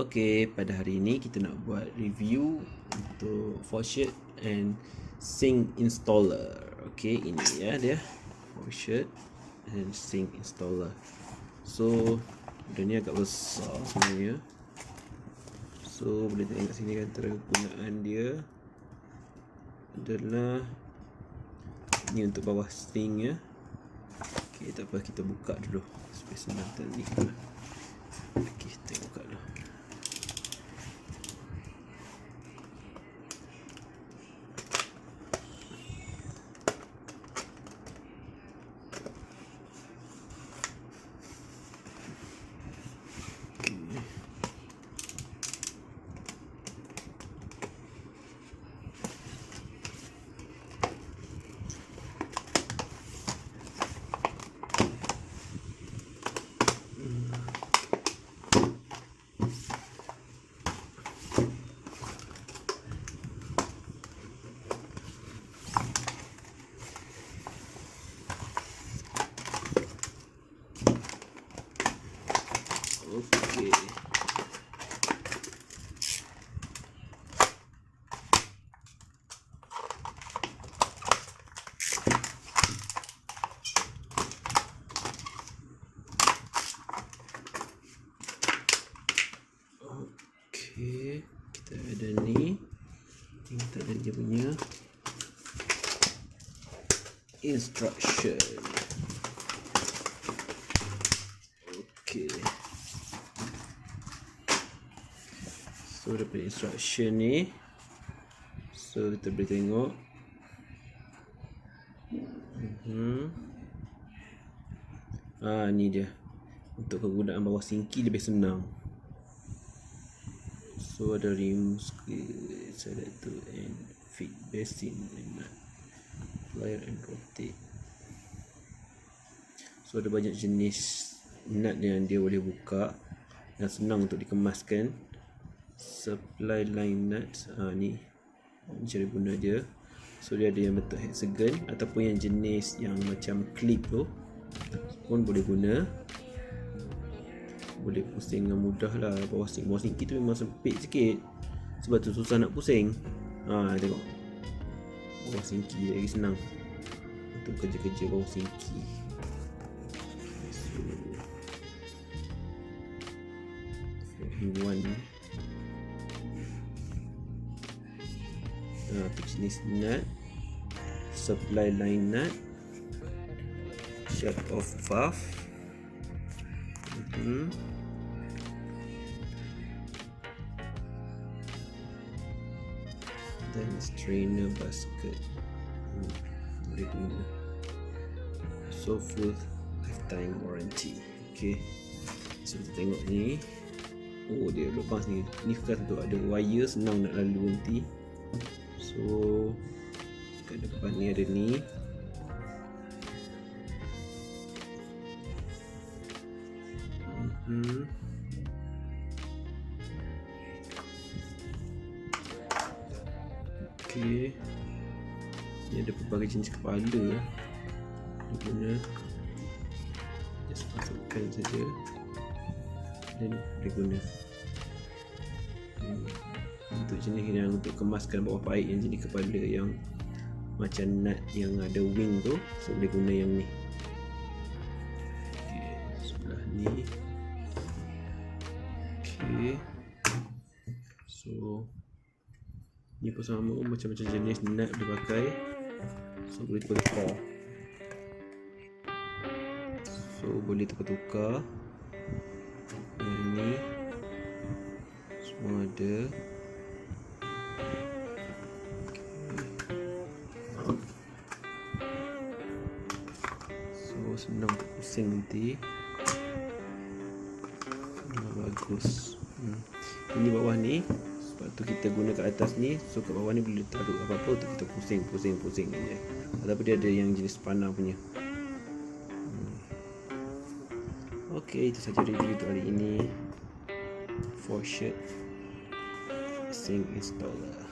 Okay, pada hari ini kita nak buat review untuk faucet and sink installer. Okay, ini ya dia faucet and sink installer. So benda ni agak besar sebenarnya. So boleh tengok kat sini kan, cara penggunaan dia adalah ni untuk bawah sink ya. Okay, tak apa, kita buka dulu supaya senang teknik lah. Okay, kita buka dulu. Okay. Okay, kita ada ni. Kita ada dia punya instruction. Okay. So daripada instruction ni, so kita boleh tengok ni dia. Untuk kegunaan bawah sinki lebih senang. So ada remove selector and fit basin and nut, plier and rotate. So ada banyak jenis nut yang dia boleh buka dan senang untuk dikemaskan. Supply line nuts, ni cara guna dia. So dia ada yang bentuk hexagon ataupun yang jenis yang macam clip tu pun boleh guna. Boleh pusing dengan mudah lah. Bawah sink tu memang sempit sikit, sebab tu susah nak pusing. Tengok, bawah sinki lagi senang untuk kerja-kerja bawah sinki. So one tu jenis nut, supply line nut, shut off valve, dan strainer basket. Boleh guna. So full lifetime warranty. Okay, so kita tengok ni. Oh, dia lepas ni. Ni khas untuk ada wire, senang nak lalu nanti. So kat depan ni ada ni. Okay, ni ada pelbagai jenis kepala. Dia guna just masukkan saja dan dia guna untuk jenis yang untuk kemaskan bawah paip, yang jenis kepala yang macam nut yang ada wing tu. So boleh guna yang ni. Okay, sebelah ni. Okay, so ni pun sama, macam-macam jenis nut boleh pakai. So boleh tukar-tukar. So boleh tukar-tukar. Yang ni semua ada. Senang untuk pusing nanti. Bagus. Ini bawah ni, sebab tu kita guna kat atas ni. So kat bawah ni boleh taruh apa-apa untuk kita pusing je. Ataupun dia ada yang jenis panah punya. Okay, itu saja review untuk hari ini. Faucet sink installer.